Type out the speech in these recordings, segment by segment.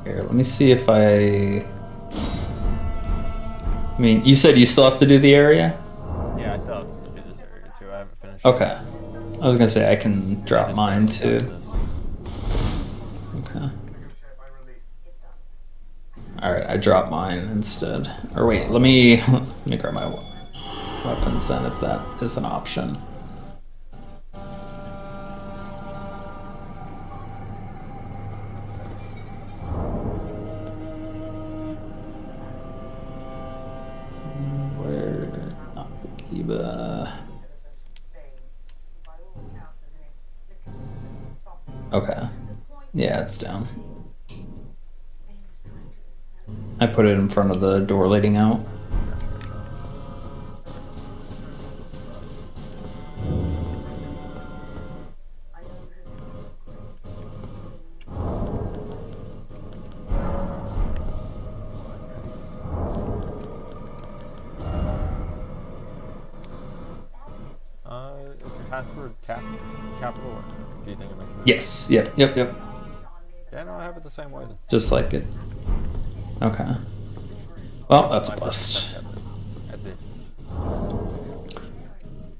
Here, let me see if I mean, you said you still have to do the area? Yeah, I still have to do this area too. I haven't finished. Okay. I was gonna say I can drop Just mine barely too. got this. Okay. Alright, I dropped mine instead. Or wait, let me grab my weapons then if that is an option. Where? Not Kiba. Okay. Yeah, it's down. I put it in front of the door leading out. Is the password capital or do you think it makes sense? Yes. Yep. Yep. Yep. Yeah, no, I have it the same way. Then. Just like it. Okay. Well, that's a My first bust. attempt at this.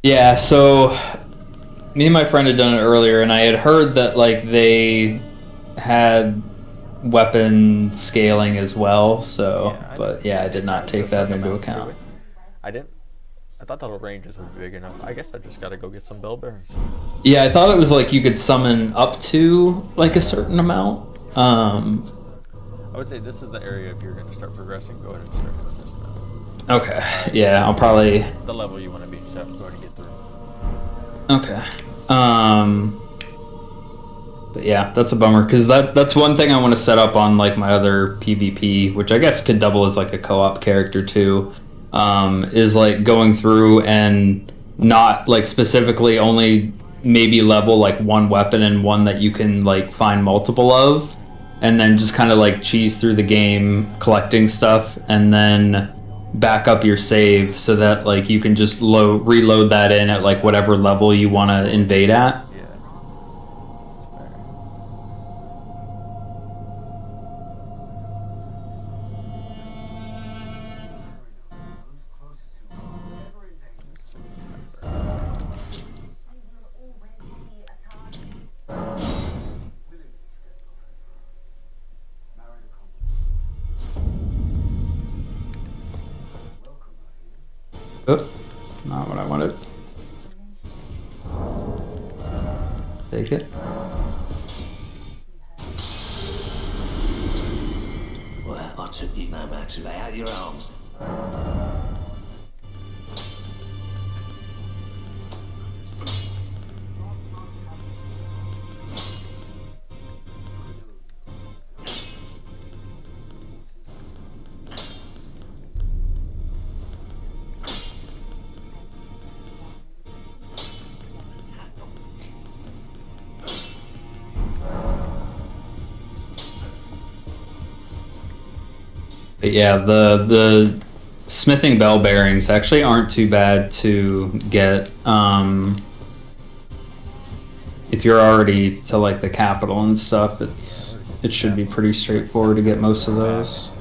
Yeah, so me and my friend had done it earlier, and I had heard that like they had weapon scaling as well. So, Yeah, I but didn't. yeah, I did It not has take a that certain into amount to account. it. I didn't. I thought the ranges would be big enough. I guess I just gotta go get some bell bearings. Yeah, I thought it was like you could summon up to like a certain amount. I would say this is the area if you're gonna start progressing. Go ahead and start doing this now. Okay. This Yeah, I'll is probably. the level you want to be. So go ahead and get through. Okay. But yeah, that's a bummer because that's one thing I want to set up on like my other PvP, which I guess could double as like a co-op character too. Is like going through and not like specifically only maybe level like one weapon and one that you can like find multiple of, and then just kind of like cheese through the game collecting stuff and then back up your save so that like you can just reload that in at like whatever level you want to invade at. Yeah. Oh, not what I wanted. Take it. Well, I took you no man to lay out your arms. But yeah, the smithing bell bearings actually aren't too bad to get if you're already to like the capital and stuff. It should be pretty straightforward to get most of those.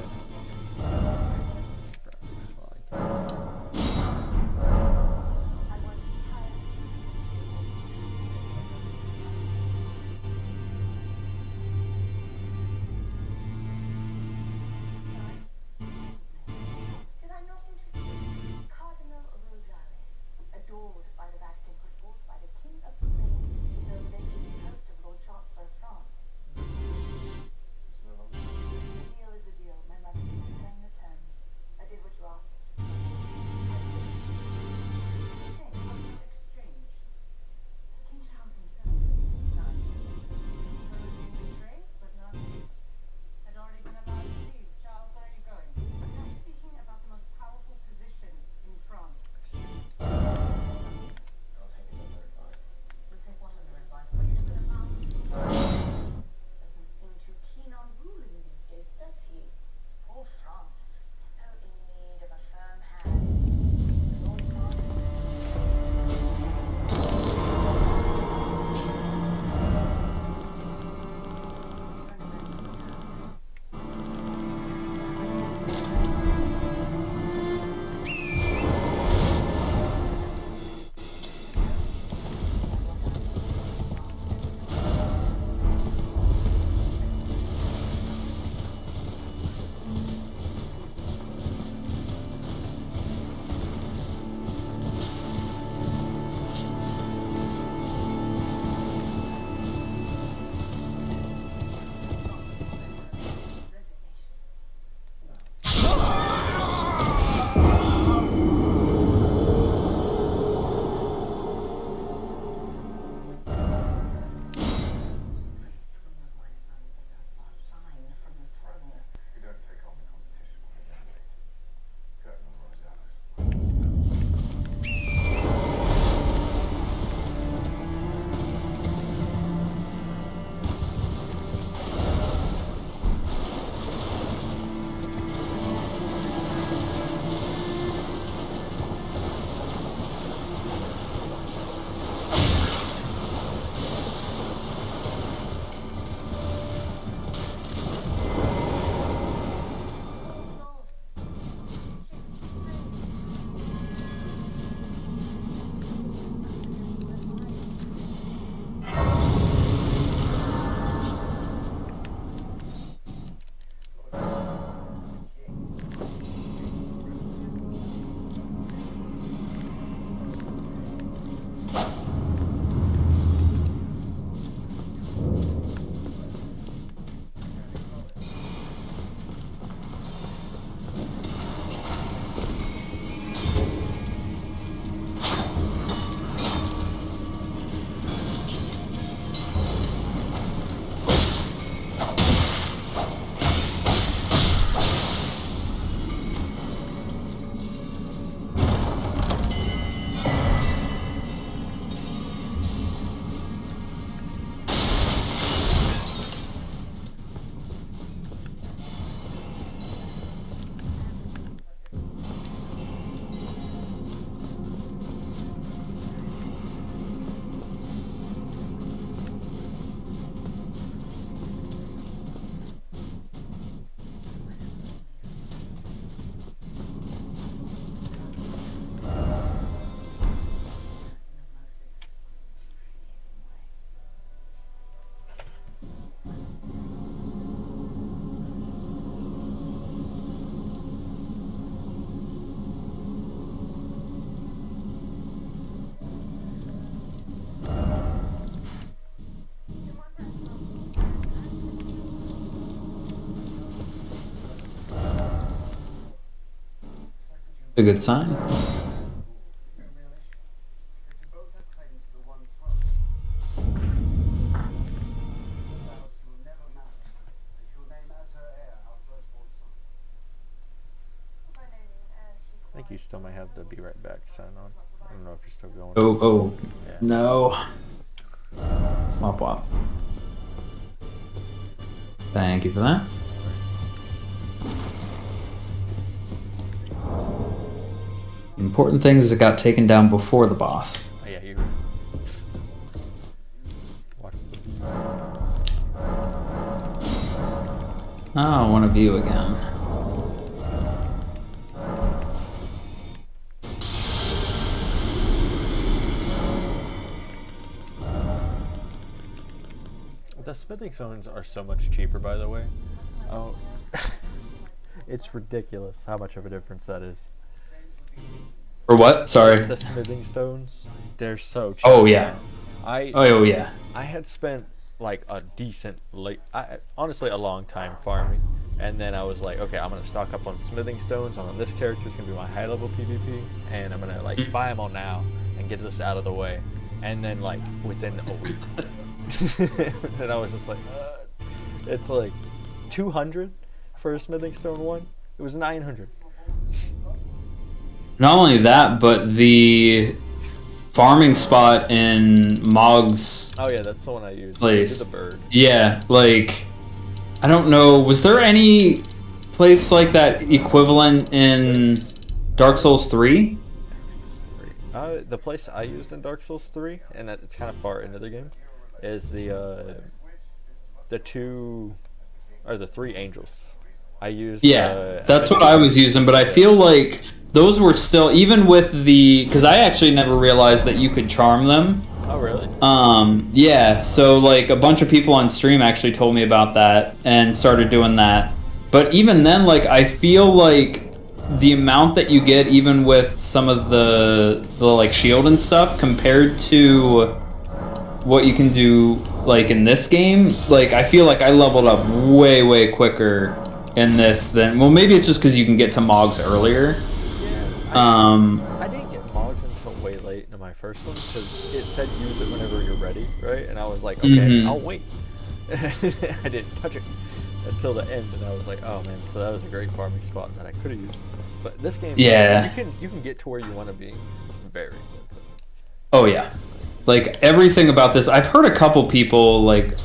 A good sign. I think you still might have the be right back sign on. I don't know if you're still going. Oh, Yeah. no. Wop wop. Thank you for that. The important thing is it got taken down before the boss. Oh, yeah, you watch the view. Oh, I want to view again. The smithing stones are so much cheaper, by the way. Oh, it's ridiculous how much of a difference that is. For what? Sorry. The smithing stones, they're so cheap. Oh, yeah. I yeah. I had spent like a decent honestly a long time farming, and then I was like, okay, I'm gonna stock up on smithing stones. On this character is gonna be my high level PvP, and I'm gonna like buy them all now and get this out of the way. And then like within a week, and I was just like, it's like 200 for a smithing stone one. It was 900. Not only that, but the farming spot in Mog's Oh yeah, that's the one I used. place. I did the bird. Yeah, like, I don't know, was there any place like that equivalent in Dark Souls 3? The place I used in Dark Souls 3, and that it's kind of far into the game, is the three angels. I used. Yeah, that's what I was using, but I feel like those were still, even with the, because I actually never realized that you could charm them. Oh really? Yeah, so like a bunch of people on stream actually told me about that and started doing that. But even then, like, I feel like the amount that you get, even with some of the like shield and stuff, compared to what you can do like in this game, like I feel like I leveled up way quicker in this than, well, maybe it's just because you can get to Mogs earlier. Yeah, I didn't get Mogs until way late in my first one because it said use it whenever you're ready, right? And I was like, okay, I'll wait. I didn't touch it until the end, and I was like, oh man, so that was a great farming spot that I could have used. But this game, yeah, you can get to where you want to be very quickly. Oh yeah, like everything about this, I've heard a couple people like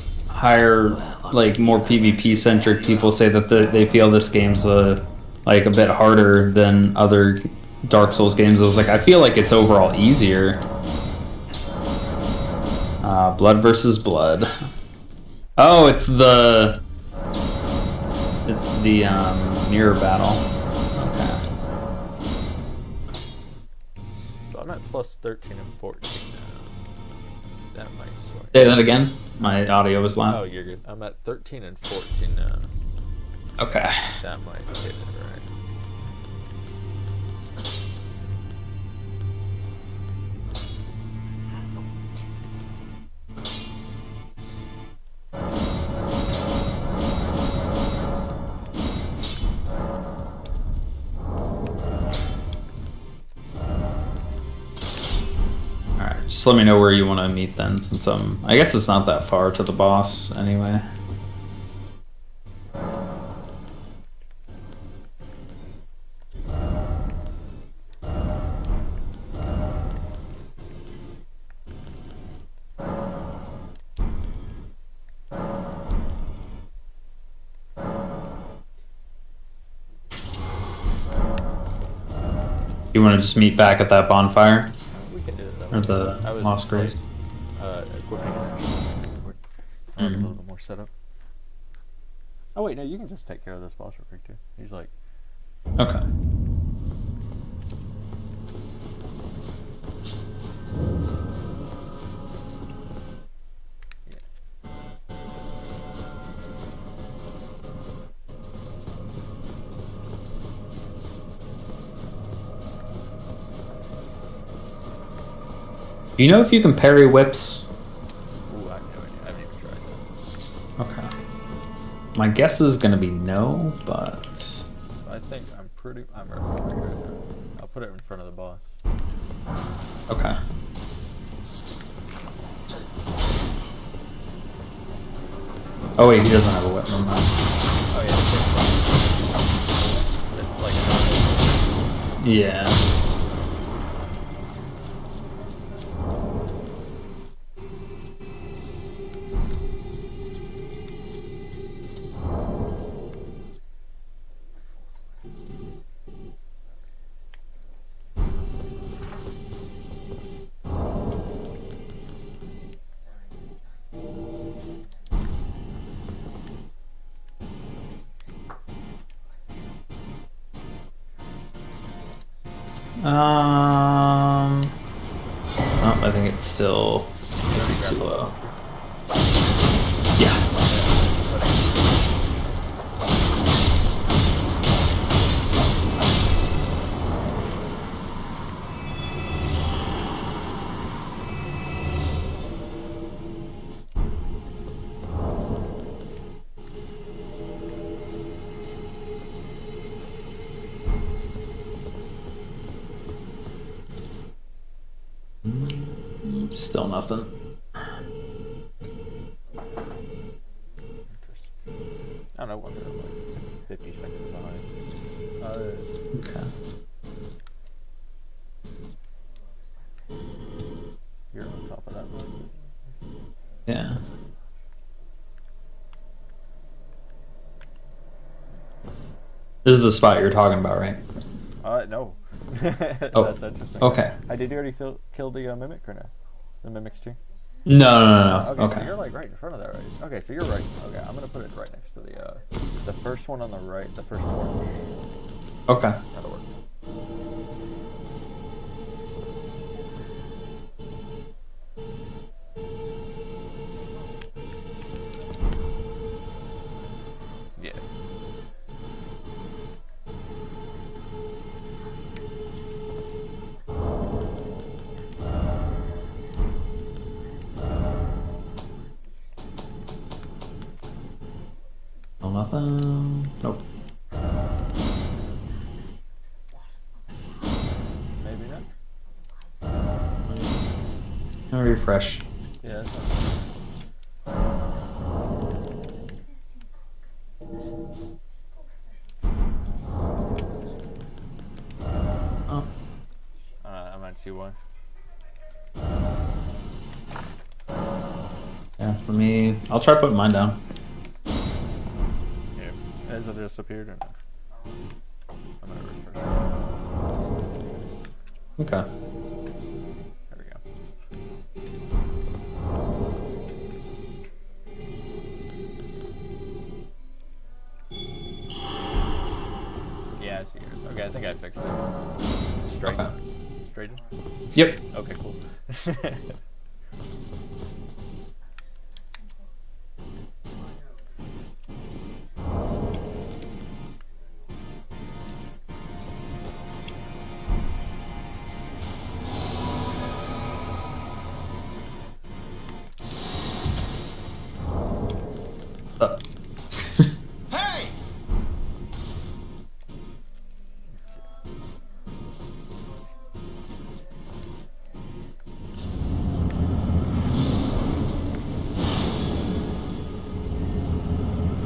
like more PvP centric people say that they feel this game's like a bit harder than other Dark Souls games. I was like, I feel like it's overall easier. Blood versus blood. Oh, it's the mirror battle. Okay. So I'm at plus 13 and 14 now. That might swing. Say that again. My audio was loud. Oh, you're good. I'm at 13 and 14 now. Okay. That might hit it, right? Alright, just let me know where you want to meet then, since I guess it's not that far to the boss anyway. You want to just meet back at that bonfire? We can do it that Or way. the Lost Grace? Equipping it. A little bit more setup. Oh wait, no, you can just take care of this boss real quick too. He's like, Okay. Do you know if you can parry whips? ooh, I have no idea. I haven't even tried that. Okay. My guess is gonna be no, but I think I'm ready right now. put it in front of the boss. Okay. Oh wait, he doesn't have a weapon. Oh yeah. It's like. Yeah. Oh, I think it's still maybe too low. Yeah. Still nothing. I don't know, wonder like 50 seconds behind. Okay. You're on top of that one. Yeah. This is the spot you're talking about, right? No. Oh. That's interesting. Okay. Did you already kill the mimic or no? The mimic's tree? No. Okay. So you're like right in front of that, right? Okay, so you're right. Okay, I'm gonna put it right next to the first one on the right, the first torch. Okay. That'll work. Yeah. Oh, nothing. Nope. Maybe not. I'll refresh. Yeah. Oh. I might see why. Yeah, for me, I'll try putting mine down. Yeah. Has it disappeared or not? I'm gonna refresh. Okay. There we go. Yeah, I see yours. Okay, I think I fixed it. Straight. Okay. Straighten? Yep. Okay, cool. Hey!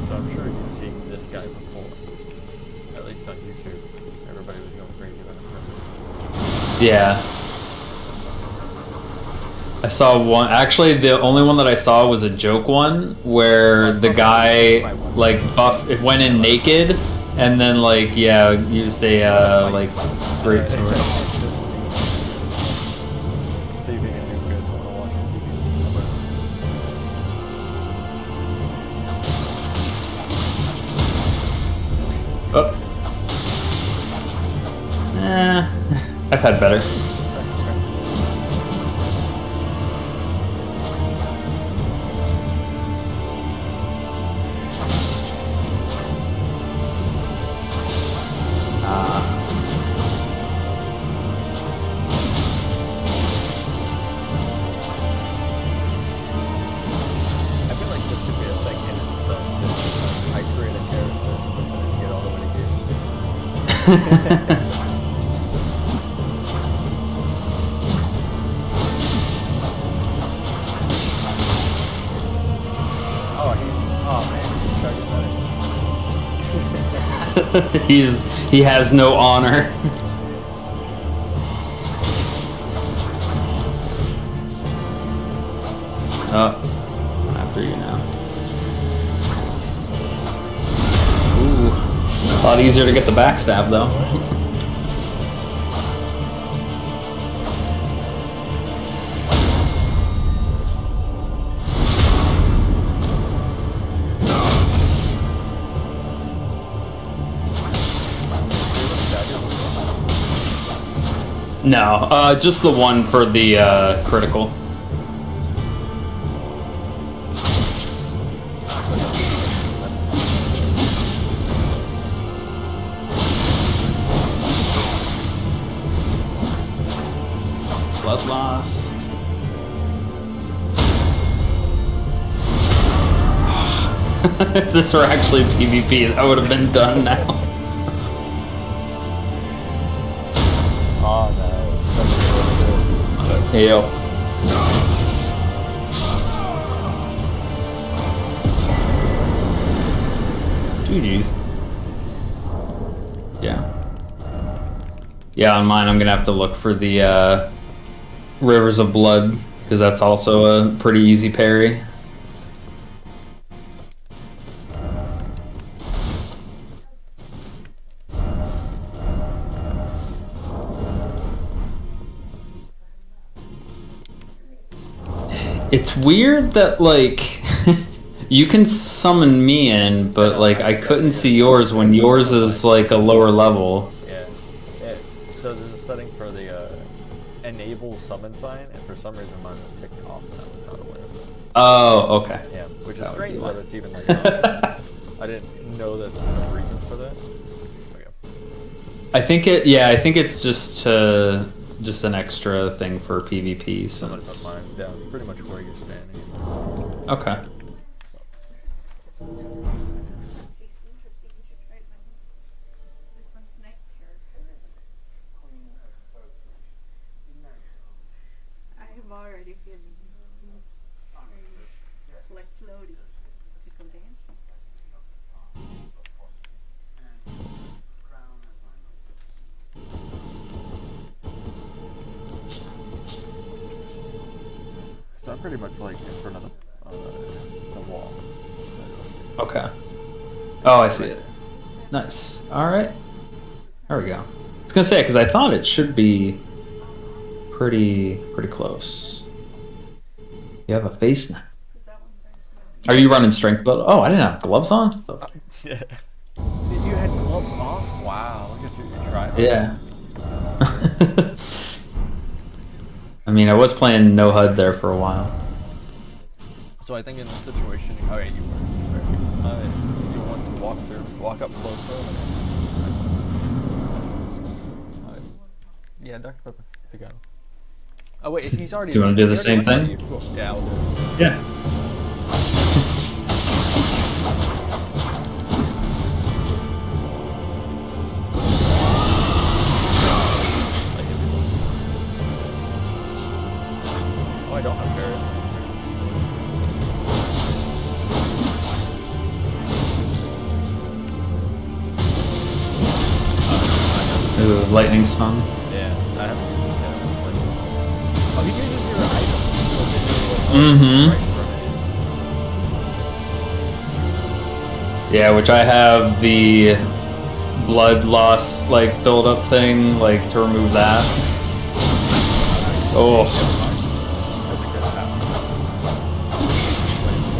So I'm sure you've seen this guy before. At least on YouTube. Everybody was going crazy about him. Yeah. I saw one. Actually, the only one that I saw was a joke one where the guy like it went in naked and then like used a like great sword. See if you can do good while watching Oh. I've had better. I feel like this could be a thing in itself. Just I create a character and then get all the mini games. he has no honor. Oh, after you now. Ooh, a lot easier to get the backstab though. No, just the one for the critical. Blood loss. If this were actually PvP, that would have been done now. Oh, nice. That's really good. Hey, yo. GG's. Yeah. Yeah, on mine I'm gonna have to look for the Rivers of Blood, because that's also a pretty easy parry. It's weird that, like, you can summon me in, but, like, I couldn't see yours when yours is, like, a lower level. Yeah. So there's a setting for the enable summon sign, and for some reason mine was ticked off, and I was not aware of it. Oh, okay. Yeah, which is That would strange be that why. it's even like that. I didn't know that there was a reason for that. Okay. I think it's just an extra thing for PvP, I'm gonna put since... mine down pretty much where you're standing. Okay. I am already feeling like floaty. You can dance. So I'm pretty much like in front of the wall. Okay. Oh, I see it. Nice. Alright. There we go. I was gonna say, because I thought it should be pretty close. You have a face now. Are you running strength build? Oh, I didn't have gloves on? Yeah. You had gloves off? Wow, look at you. You tried. Yeah. I mean, I was playing no HUD there for a while. So I think in this situation, all right, you want to walk up close to him. Yeah, Dr. Pepper, if you got him. Oh wait, he's already. Do you want to do the he already same went thing? by you. Cool. Yeah, I'll do it. Yeah. Oh, I don't have parry. Ooh, lightning's fun. Yeah, I haven't used that. Oh, he uses your item. Mm-hmm. Right in front of you. Yeah, which I have the blood loss, like, build-up thing, like, to remove that. Oh.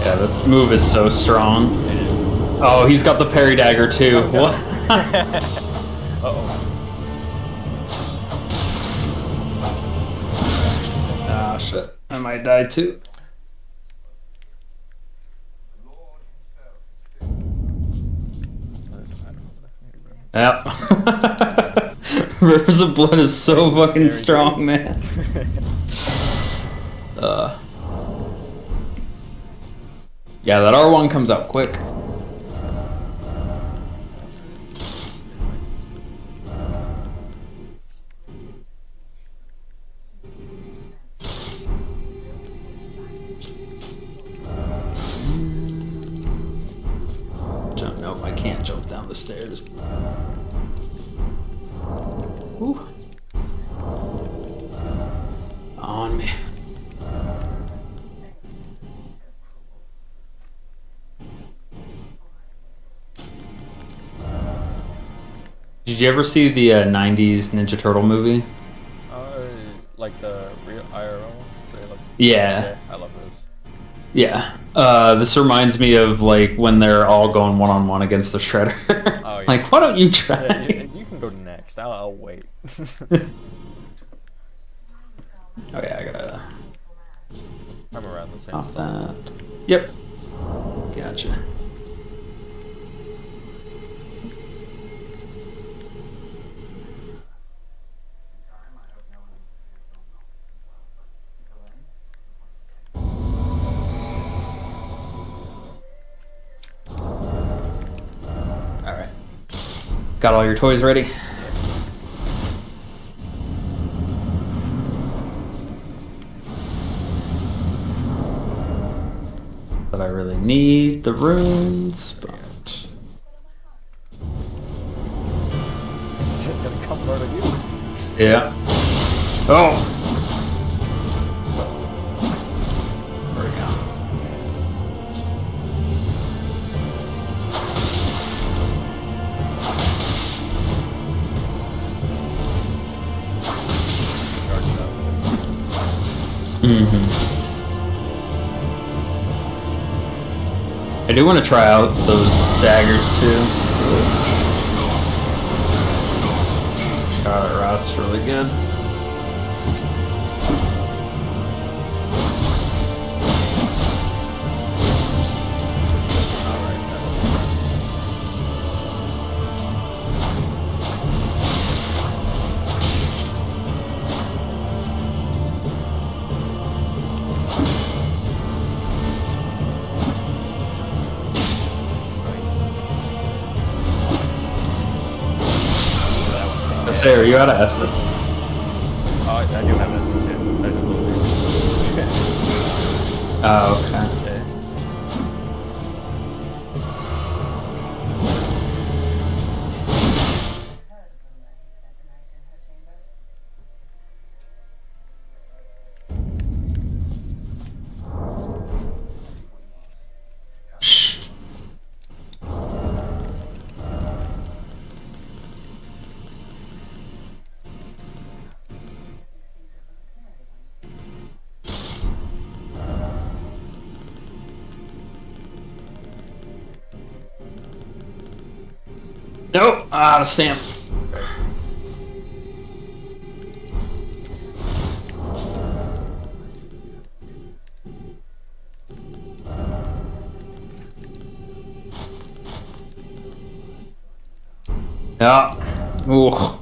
Yeah, the move is so strong. Oh, he's got the parry dagger, too. Oh, no. What? Uh-oh. Ah, shit. I might die, too. Yep. Rivers of Blood is so fucking strong, man. Yeah, that R1 comes out quick. Nope, I can't jump down the stairs. Ooh. On me. Did you ever see the 90s Ninja Turtle movie? Like the real IRL ones? They look... Yeah. I love those. Yeah. This reminds me of like when they're all going one-on-one against the Shredder. Oh, yeah. Like, why don't you try? Yeah, you can go next. I'll wait. Oh yeah, I gotta I'm around the same off spot. that. Yep. Gotcha. Alright. Got all your toys ready? But I really need the runes, but... It's just gonna come out of you. Yeah. Oh! There we go. Mm-hmm. I do want to try out those daggers too. Scarlet Rot's really good. Say, are you out of Estus? Oh, I do have Estus, yeah. I just love it. Oh, okay. Nope, out of stamp. Yeah. Ooh.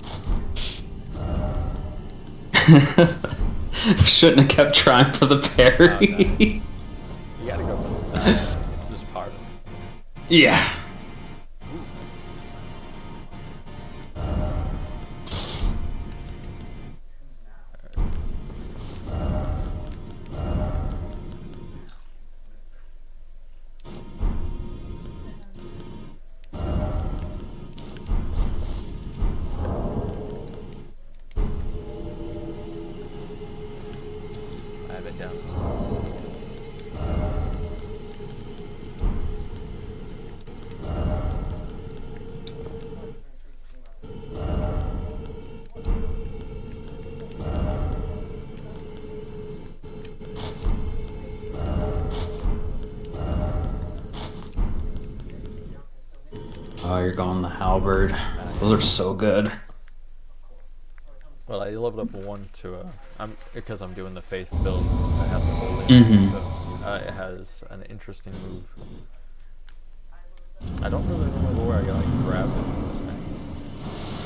Shouldn't have kept trying for the parry. Oh, no. You gotta go for the style. It's just part of it. Yeah. I have it down. Oh, you're going the halberd. Those are so good. Well, I leveled up one to because I'm doing the faith build. I have the whole link, Mhm. so it has an interesting move. I don't really remember where I like grabbed it.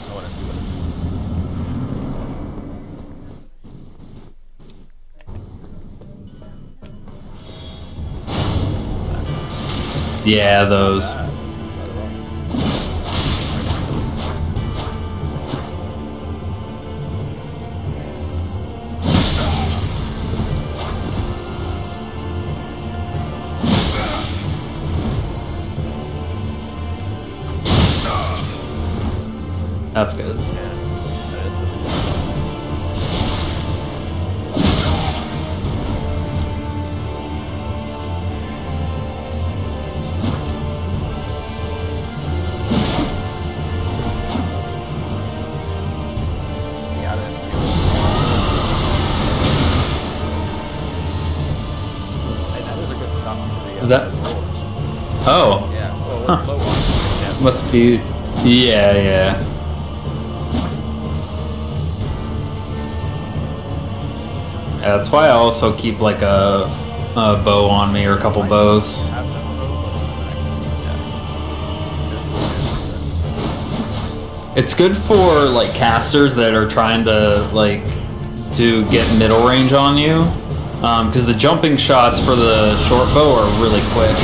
I want to see what it is. Yeah, those. Not at all. That's good. Yeah. Is that? Oh. Yeah. Well, Huh. low one. Must be. Yeah, yeah. Yeah, that's why I also keep like a bow on me or a couple bows. It's good for like casters that are trying to like get middle range on you, because the jumping shots for the short bow are really quick.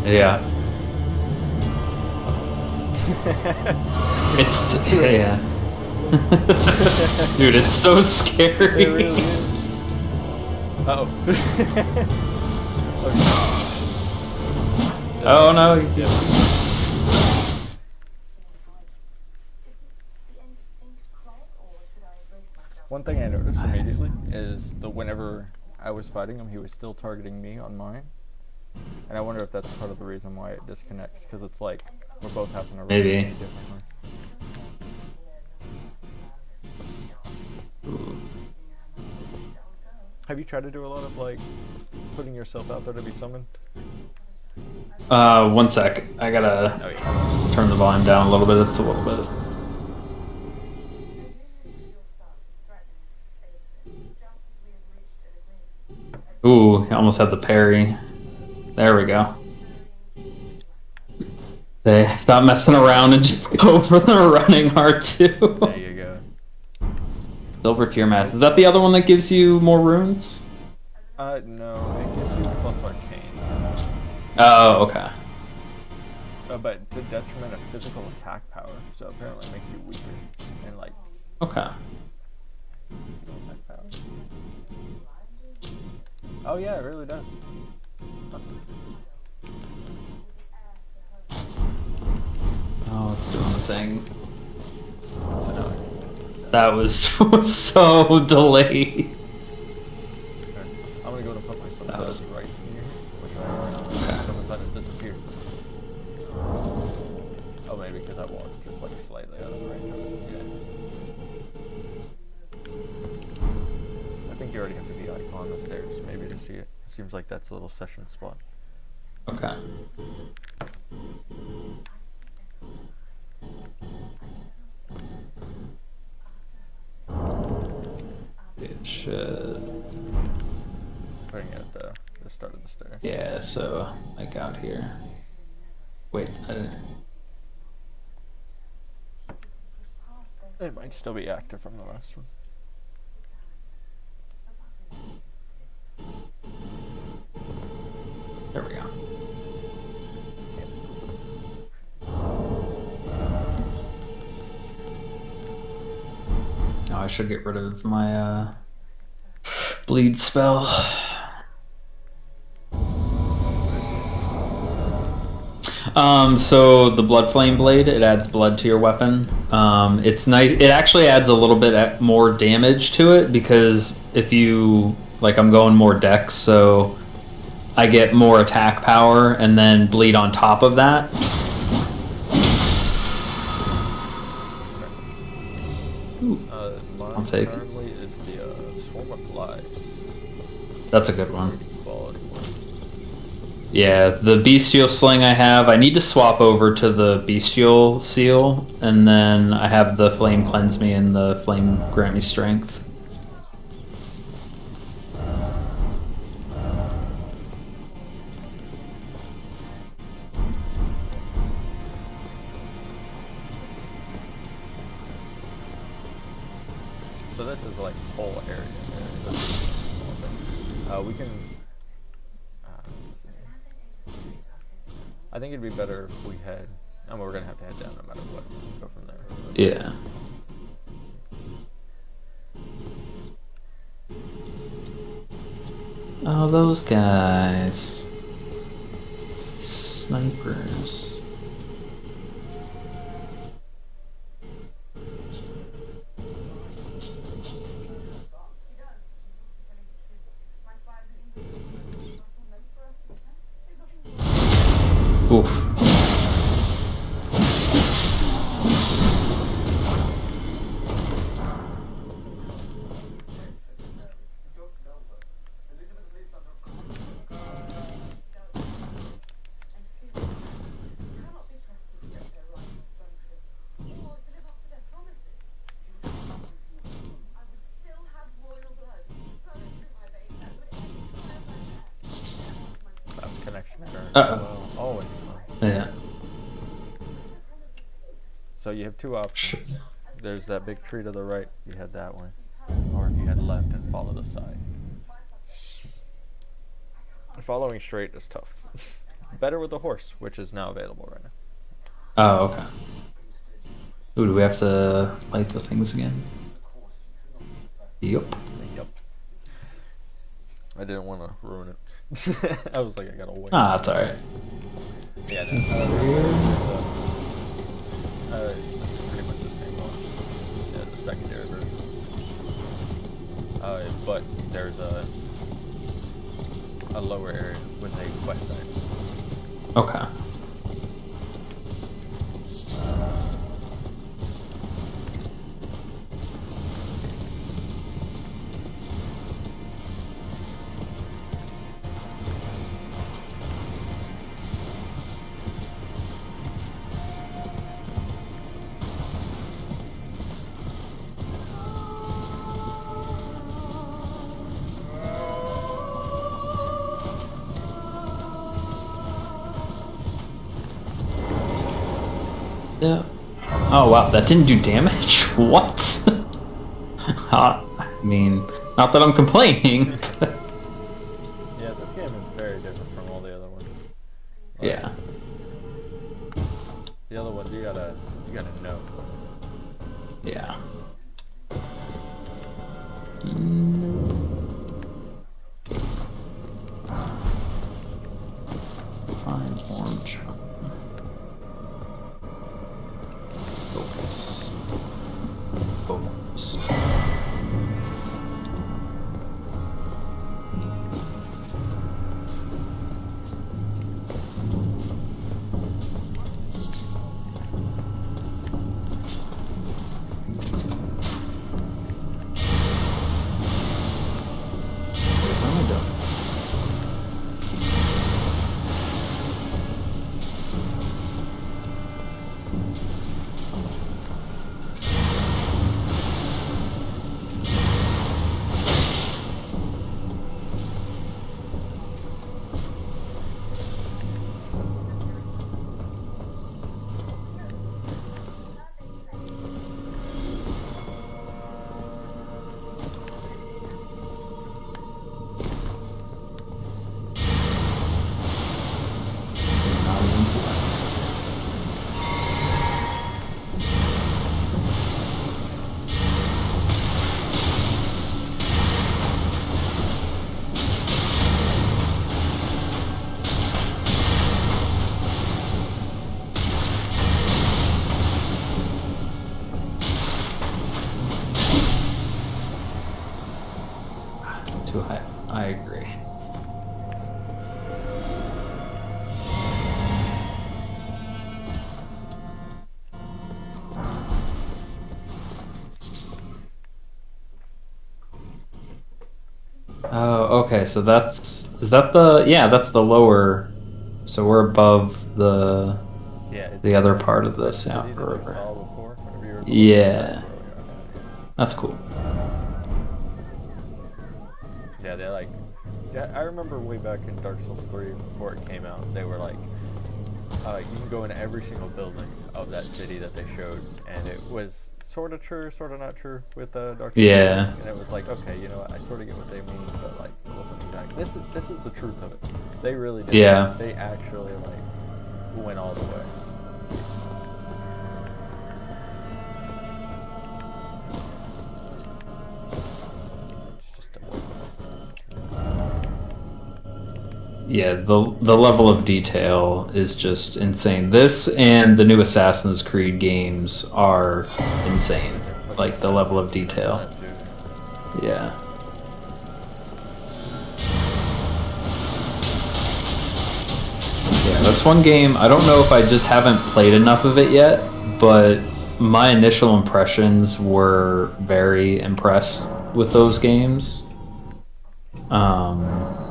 Yeah. It's yeah. Dude, it's so scary. It really is. Uh-oh. Oh no, you did. One thing I noticed immediately is that whenever I was fighting him, he was still targeting me on mine. And I wonder if that's part of the reason why it disconnects, because it's like we're both having to run Maybe. differently. Have you tried to do a lot of like putting yourself out there to be summoned? 1 sec. I gotta Oh yeah. turn the volume down a little bit. It's a little bit. Ooh, I almost had the parry. There we go. They stop messing around and just go for the running R2. There you go. Silver tier math. Is that the other one that gives you more runes? No, it gives you plus arcane. Oh, okay. But to detriment of physical attack power, so apparently it makes you weaker and like. Okay. Physical attack power. Oh yeah, it really does. Huh. Oh, it's doing the thing. That was so delayed. Okay. I'm gonna go and put myself That was right here. Which someone's had it disappear. Oh, maybe because I walked just like slightly out of the range of it. Yeah. I think you already have to be like on the stairs, maybe to see it. It seems like that's a little session spot. Okay. It should. Putting it at the start of the stairs. Yeah, so like out here. Wait, I didn't. It might still be active from the last one. There we go. Oh, I should get rid of my bleed spell. So the blood flame blade, it adds blood to your weapon. It's nice. It actually adds a little bit more damage to it because if you like, I'm going more dex, so I get more attack power and then bleed on top of that. Mine I'll take it. currently is the swarm of flies. That's a good one. Quality one. Yeah, the bestial sling I have, I need to swap over to the bestial seal, and then I have the flame cleanse me and the flame grant me strength. So this is like the whole area. We can. Let's see. I think it'd be better if we had. I mean, we're gonna have to head down no matter what. Go from there. Yeah. Oh, those guys. Snipers. Oof. Connection error. Uh-oh. Well, always fun. Yeah. So you have two options. There's that big tree to the right. You head that way, or if you head left and follow the side. Following straight is tough. Better with the horse, which is now available right now. Oh, okay. Ooh, do we have to light the things again? Yup. Yep. I didn't want to ruin it. I was like, I gotta wait. Ah, that's alright. Yeah, no, that's pretty much the same one. Yeah, the secondary version. But there's a lower area with a quest item. Okay. Yeah. Oh wow, that didn't do damage? What? I mean, not that I'm complaining. Yeah, this game is very different from all the other ones. Yeah. The other ones you gotta know. Yeah. Fine, orange. Focus. Focus. Where am I going? Not into that. Too high. I agree. Oh, okay. So is that that's the lower. So we're above Yeah, it's the other part of that this city that you river. saw before. Whenever you were Yeah. that's where we are now. That's cool. Yeah, they're like, yeah, I remember way back in Dark Souls 3 before it came out, they were like, you can go in every single building of that city that they showed, and it was sort of true, sort of not true with Dark Souls. Yeah. 3. And it was like, okay, you know what, I sort of get what they mean, but like, it wasn't exact. This is the truth of it. They really did. Yeah. They actually like went all the way. It's just a yeah, the level of detail is just insane. This and the new Assassin's Creed games are insane. Like the level of detail. That too. Yeah. Yeah, that's one game. I don't know if I just haven't played enough of it yet, but my initial impressions were very impressed with those games.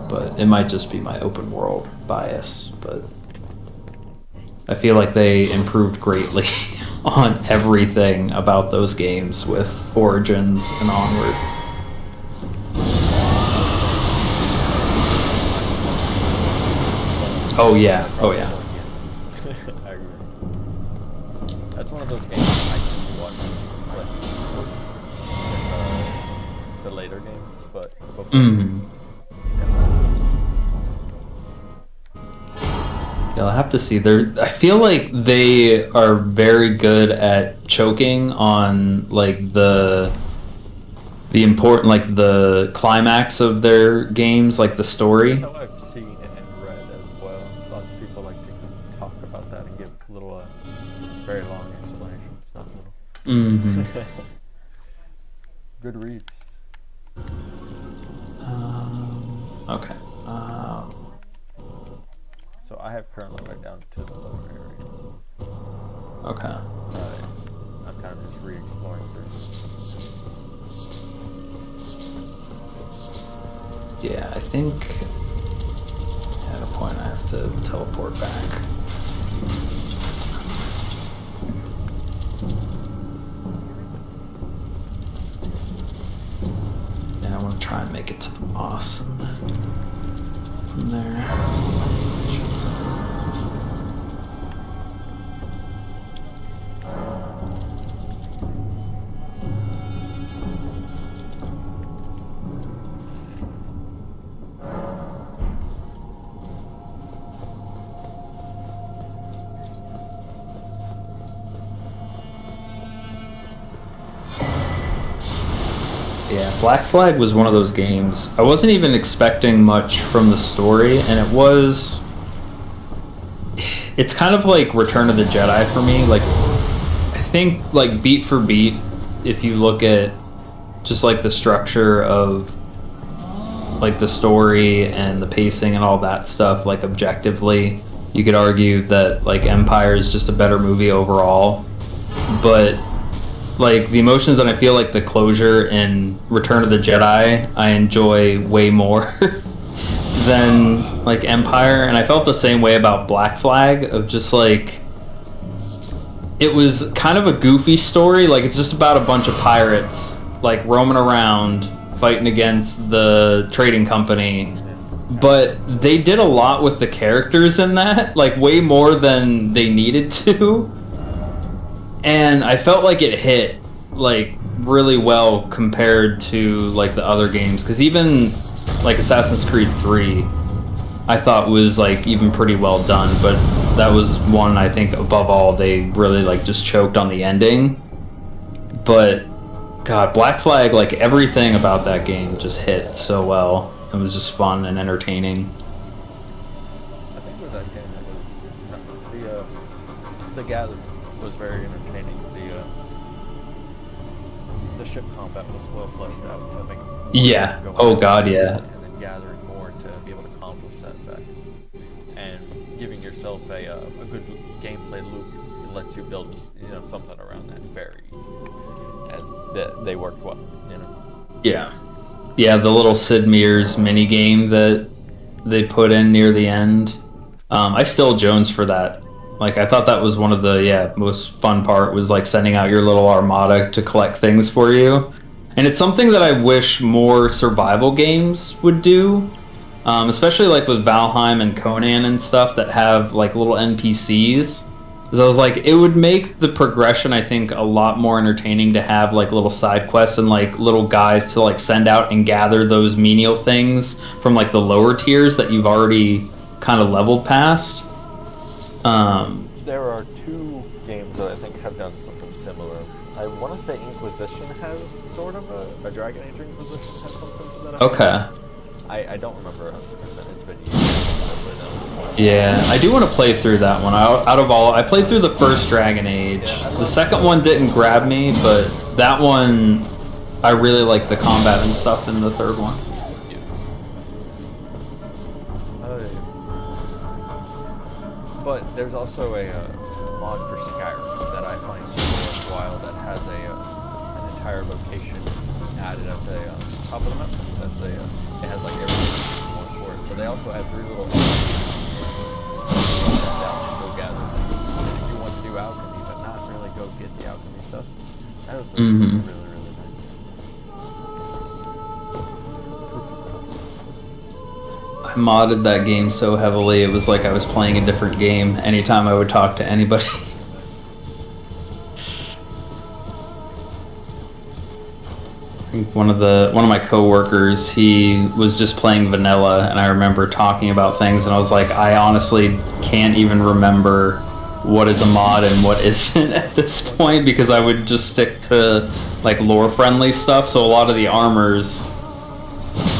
But it might just be my open world bias, but I feel like they improved greatly on everything about those games with Origins and onward. Oh yeah, oh yeah. I agree. That's one of those games I can watch the later games, but before. You'll have to see. I feel like they are very good at choking on like the important, like the climax of their games, like the story. That's how I've seen it and read as well. Lots of people like to talk about that and give little, very long explanations, not little. Good reads. Okay. So I have currently right down to the lower area. Okay. I'm kind of just re-exploring through. Yeah, I think at a point I have to teleport back. Yeah, I want to try and make it to the boss, and then from there, shoot something. Yeah, Black Flag was one of those games. I wasn't even expecting much from the story, and it's kind of like Return of the Jedi for me. Like, I think, like, beat for beat, if you look at just, like, the structure of, like, the story and the pacing and all that stuff, like, objectively, you could argue that, like, Empire is just a better movie overall. But like the emotions, and I feel like the closure in Return of the Jedi I enjoy way more than like Empire, and I felt the same way about Black Flag, of just like it was kind of a goofy story. Like it's just about a bunch of pirates like roaming around fighting against the trading company, but they did a lot with the characters in that, like way more than they needed to. And I felt like it hit like really well compared to like the other games, because even like Assassin's Creed 3 I thought was like even pretty well done, but that was one I think above all they really like just choked on the ending. But God, Black Flag, like everything about that game just hit so well. It was just fun and entertaining. I think with that game, it was the gathering was very entertaining. The ship combat was well fleshed out to make. Yeah. Oh God, yeah. And then gathering more to be able to accomplish that fact, and giving yourself a good gameplay loop. It lets you build something around that very, and they worked well. Yeah. Yeah, the little Sid Meier's mini game that they put in near the end. I still Jones for that. Like, I thought that was one of the, most fun part, was, like, sending out your little armada to collect things for you. And it's something that I wish more survival games would do. Especially, like, with Valheim and Conan and stuff that have, like, little NPCs. Because I was like, it would make the progression, I think, a lot more entertaining to have, like, little side quests and, like, little guys to, like, send out and gather those menial things from, like, the lower tiers that you've already kind of leveled past. There are two games that I think have done something similar. I want to say Inquisition has sort of a Dragon Age Inquisition has something to that. Okay. I don't remember 100%. It's been years. play that one. Yeah, I do want to play through that one. Out of all, I played through the first Dragon Age. Yeah, The second one didn't grab me, but that one, I really like the combat and stuff in the third one. But there's also a mod for Skyrim that I find super worthwhile that has an entire location added at the top of the map. It has like everything you want for it. But they also have 3 little down to go gather. And if you want to do alchemy, but not really go get the alchemy stuff, that was really, really nice. I modded that game so heavily, it was like I was playing a different game anytime I would talk to anybody. I think one of my coworkers, he was just playing vanilla, and I remember talking about things, and I was like, I honestly can't even remember what is a mod and what isn't at this point, because I would just stick to like lore friendly stuff, so a lot of the armors,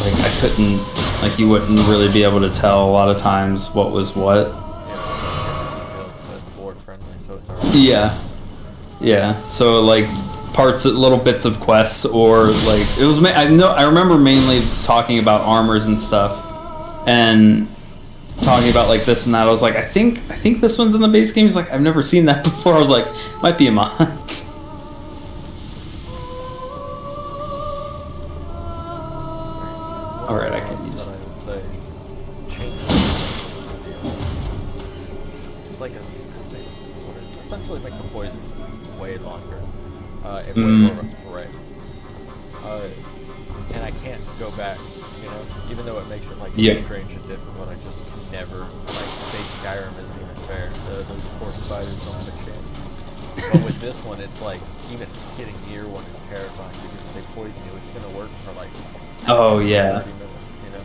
like I couldn't, like you wouldn't really be able to tell a lot of times what was what. Yeah, yeah. So like parts, little bits of quests, or like it was. I remember mainly talking about armors and stuff, and talking about like this and that. I was like, I think this one's in the base game. He's like, I've never seen that before. I was like, might be a mod. All right, I can use that. I would say change. It's like essentially makes the poisons way longer and way more of a threat. And I can't go back, you know, even though it makes it like so strange and difficult. I just can never, like base Skyrim isn't even fair. Those poor spiders don't have a chance. But with this one, it's like even getting near one is terrifying because if they poison you, it's gonna work for like. Oh yeah. 30 minutes, you know?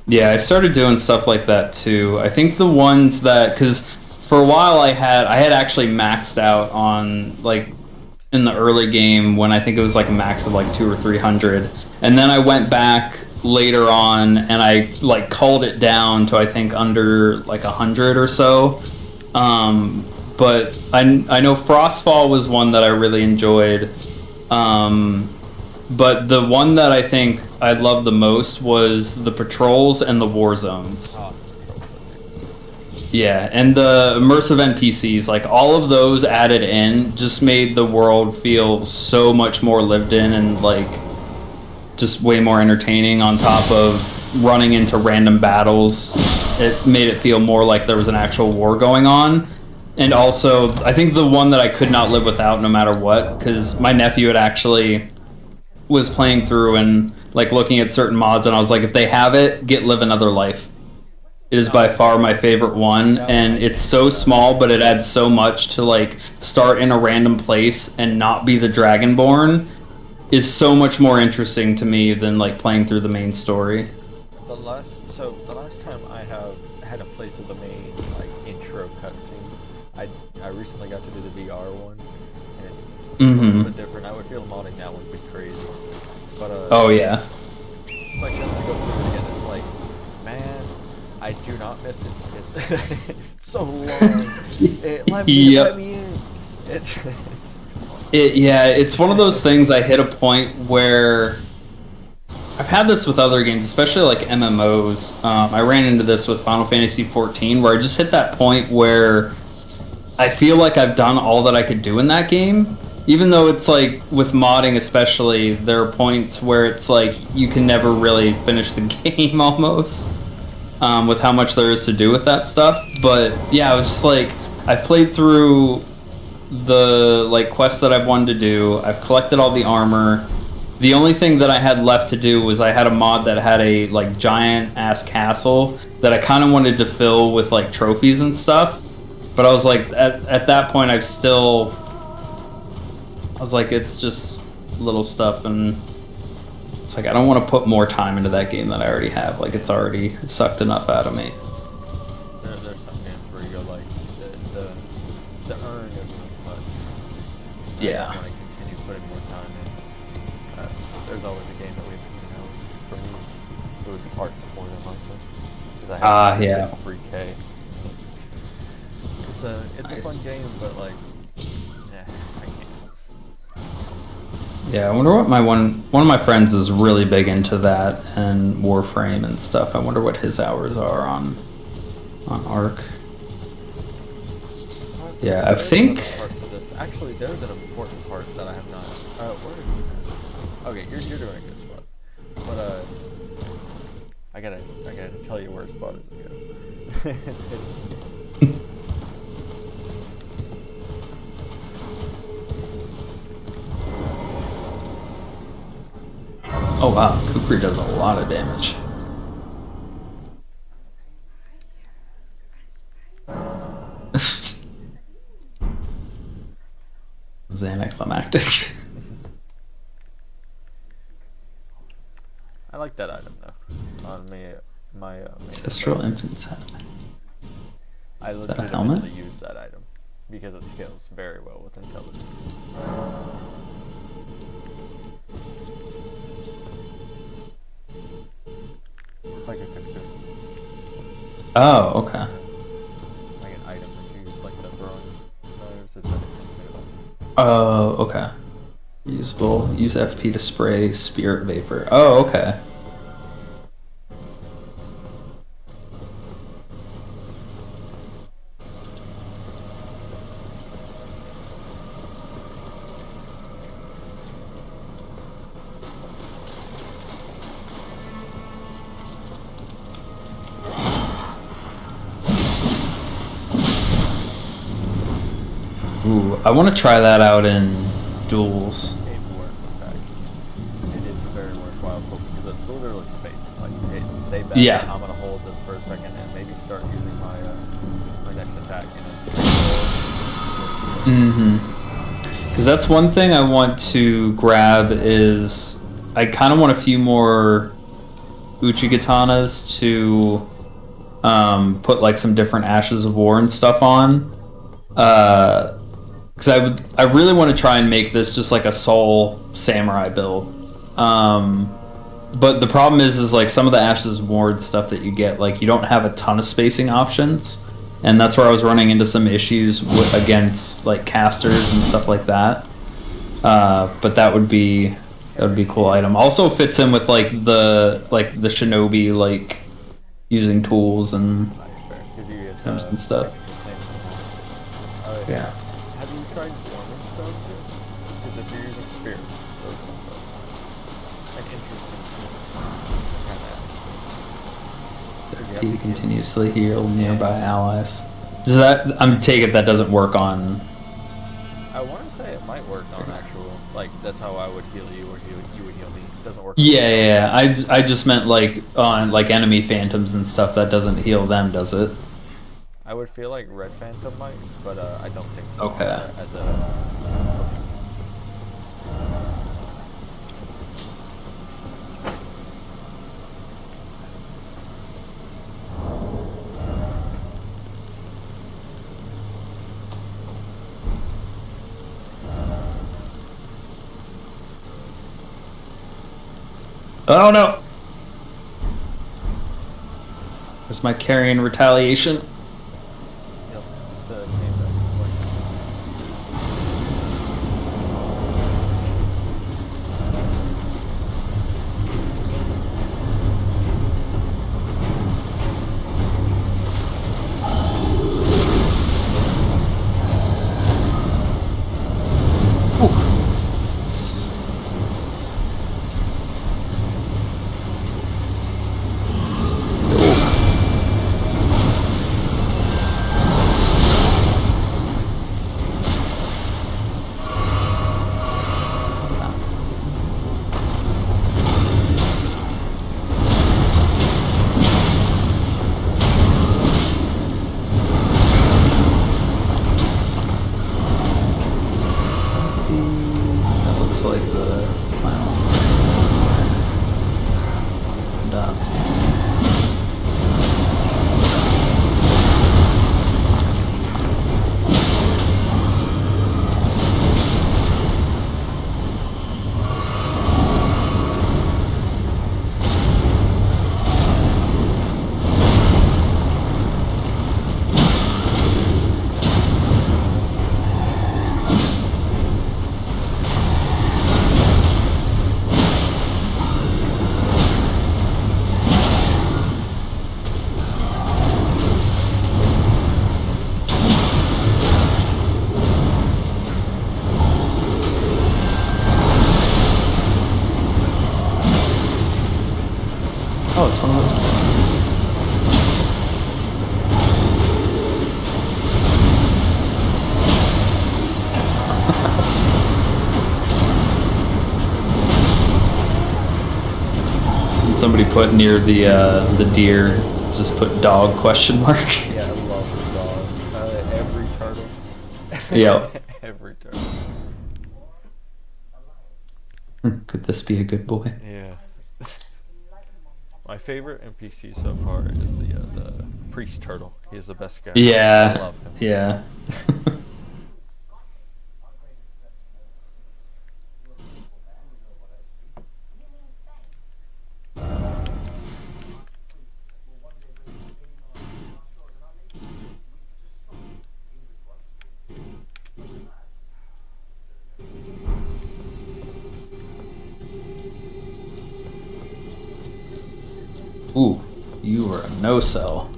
Yeah, I started doing stuff like that too. I think the ones that, because for a while I had actually maxed out on like in the early game when I think it was like a max of like 200 or 300, and then I went back later on and I like culled it down to I think under like 100 or so. But I know Frostfall was one that I really enjoyed. But the one that I think I loved the most was the patrols and the war zones. Oh. Yeah, and the immersive NPCs, like all of those added in, just made the world feel so much more lived in and like just way more entertaining. On top of running into random battles, it made it feel more like there was an actual war going on. And also, I think the one that I could not live without, no matter what, because my nephew had actually was playing through and like looking at certain mods, and I was like, if they have it, get Live Another Life. It is by far my favorite one, and it's so small, but it adds so much to like start in a random place and not be the Dragonborn is so much more interesting to me than like playing through the main story. The last time I had to play through the main like intro cutscene, I recently got to do the VR one, and it's a little bit different. I would feel modding that one would be crazy. But oh yeah. But just to go through it again, it's like, man, I do not miss it. It's so long. Let me in. It's one of those things. I hit a point where I've had this with other games, especially like MMOs. I ran into this with Final Fantasy XIV, where I just hit that point where I feel like I've done all that I could do in that game. Even though it's like, with modding especially, there are points where it's like, you can never really finish the game almost. With how much there is to do with that stuff. But yeah, I was just like, I've played through the like quests that I've wanted to do. I've collected all the armor. The only thing that I had left to do was I had a mod that had a like giant ass castle that I kind of wanted to fill with like trophies and stuff. But I was like, at that point, I was like, it's just little stuff, and it's like I don't want to put more time into that game than I already have. Like it's already sucked enough out of me. There's some games where you go like the earn isn't as much. Yeah. I want to continue putting more time in. There's always a game that we, you know, for me, it was Part 4 that I because I have yeah. free K. It's a fun game, but like, yeah, I can't. Yeah, I wonder what one of my friends is really big into that and Warframe and stuff. I wonder what his hours are on Arc. Yeah, I There's think. another part to this. Actually, there's an important part that I have not. Where are you? Okay, you're doing a good spot. But I gotta tell you where a spot is, I guess. It's hidden. Oh wow, Kukri does a lot of damage. Was anticlimactic. I like that item though. On my Ancestral Infant's Head. I that a helmet? legitimately use that item because it scales very well with intelligence. It's like a kuksu. Oh, okay. Like an item that you use, like the throwing knives. It's like Oh, okay. Usable. Use FP to spray spirit vapor. Oh, okay. Ooh, I want to try that out in duels. it worth, in fact. It is very worthwhile because it's literally spacing. Like, hey, stay back. Yeah. I'm gonna hold this for a second and maybe start using my my next attack. Because that's one thing I want to grab is I kind of want a few more Uchigatanas to put like some different Ashes of War and stuff on. Because I really want to try and make this just like a soul samurai build. But the problem is like some of the Ashes of War stuff that you get, like you don't have a ton of spacing options, and that's where I was running into some issues against like casters and stuff like that. But that would be a cool item. Also fits in with like the shinobi, like using tools and items and stuff. Yeah. Have you tried forming stones yet? Because if you're using spirits, those ones are an interesting piece. He continuously heal nearby allies. Does that? I'm take it that doesn't work on. I want to say it might work on actual, like that's how I would heal you or you would heal me. It doesn't work. Yeah. I just meant like on like enemy phantoms and stuff that doesn't heal them, does it? I would feel like Red Phantom might, but I don't think so. Okay. As a Oh no! Where's my carrion retaliation? Yep, it's a game that That looks like the final. I'm done. somebody put near the deer, just put dog question mark. Yeah, I love the dog. Every turtle. Yep. Every turtle. Could this be a good boy? Yeah. My favorite NPC so far is the priest turtle. He's the best guy. I Yeah. love him. Yeah. Ooh, you are a no-sell.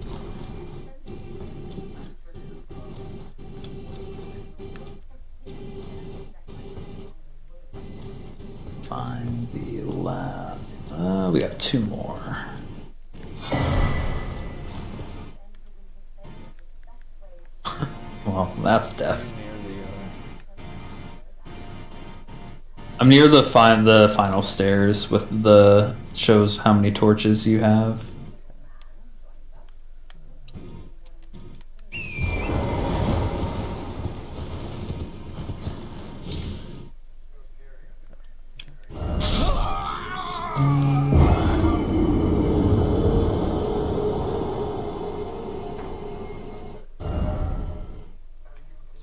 Find the lab. We got 2 more. Well, that's death. I'm near the final stairs with the shows how many torches you have.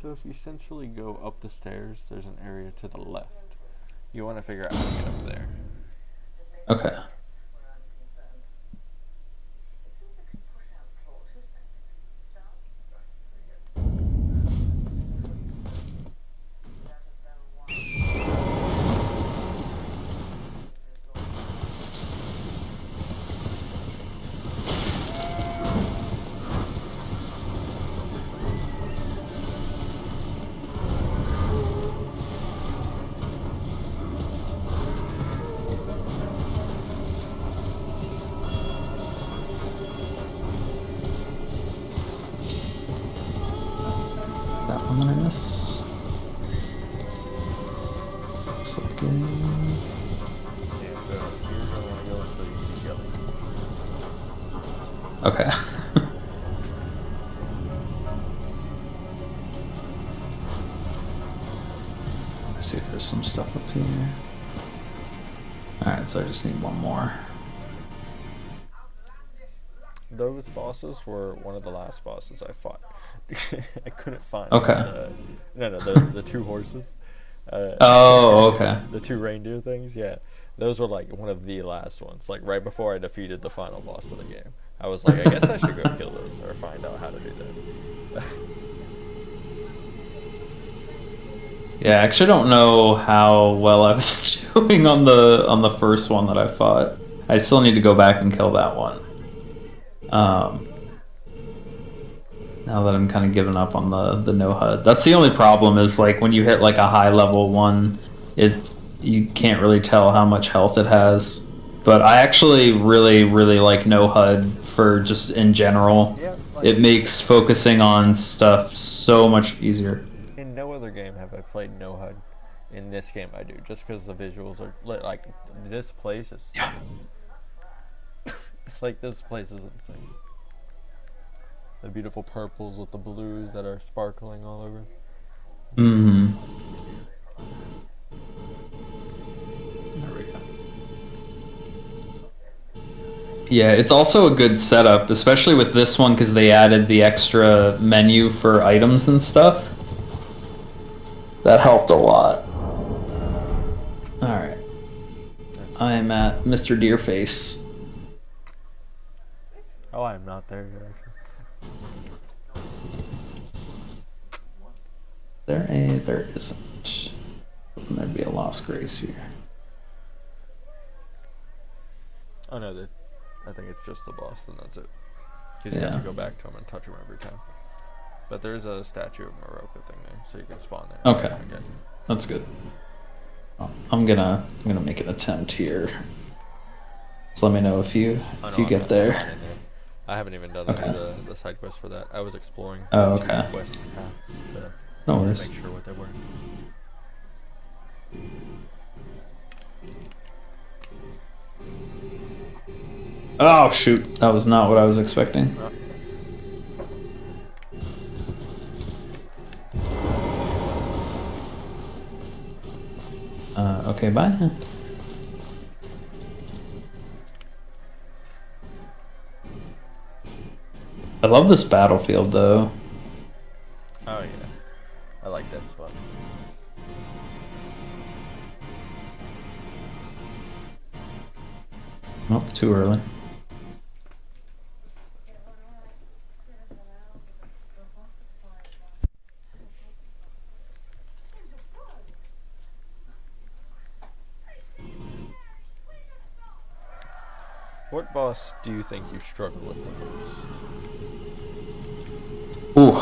So if you essentially go up the stairs, there's an area to the left. You want to figure out how to get up there. Okay. Is that one that I miss? Looks like it. Yeah, so you're going to want to go until you see yellow. Okay. Let's see if there's some stuff up here. Alright, so I just need one more. Those bosses were one of the last bosses I fought. I couldn't find Okay. the 2 horses. Oh, okay. The 2 reindeer things, yeah. Those were like one of the last ones. Like right before I defeated the final boss of the game. I was like, I guess I should go kill those or find out how to do that. Yeah, I actually don't know how well I was doing on the first one that I fought. I still need to go back and kill that one. Now that I'm kind of giving up on the no HUD. That's the only problem is like when you hit like a high level one, you can't really tell how much health it has. But I actually really like no HUD for just in general. Yeah, It makes focusing on stuff so much easier. in no other game have I played no HUD. In this game I do, just because the visuals are like this place is like this place is insane. The beautiful purples with the blues that are sparkling all over. Mm-hmm. There we go. Yeah, it's also a good setup, especially with this one because they added the extra menu for items and stuff. That helped a lot. Alright. I am at Mr. Deerface. Oh, I'm not there yet, actually. There isn't. There'd be a lost grace here. Oh no, I think it's just the boss, then that's it. Because you have Yeah. to go back to him and touch him every time. But there is a statue of Morocco thing there, so you can spawn there. Okay. Again. That's good. I'm gonna make an attempt here. So let me know if you Oh, no, get I'm not in there. I haven't even done Okay. any of the side quests for that. I was exploring Oh, the 2 okay. quest paths to No worries. make sure what they were. Oh shoot, that was not what I was expecting. Okay, bye. I love this battlefield though. Oh yeah, I like that spot. Oh, too early. What boss do you think you struggle with the most? Ooh,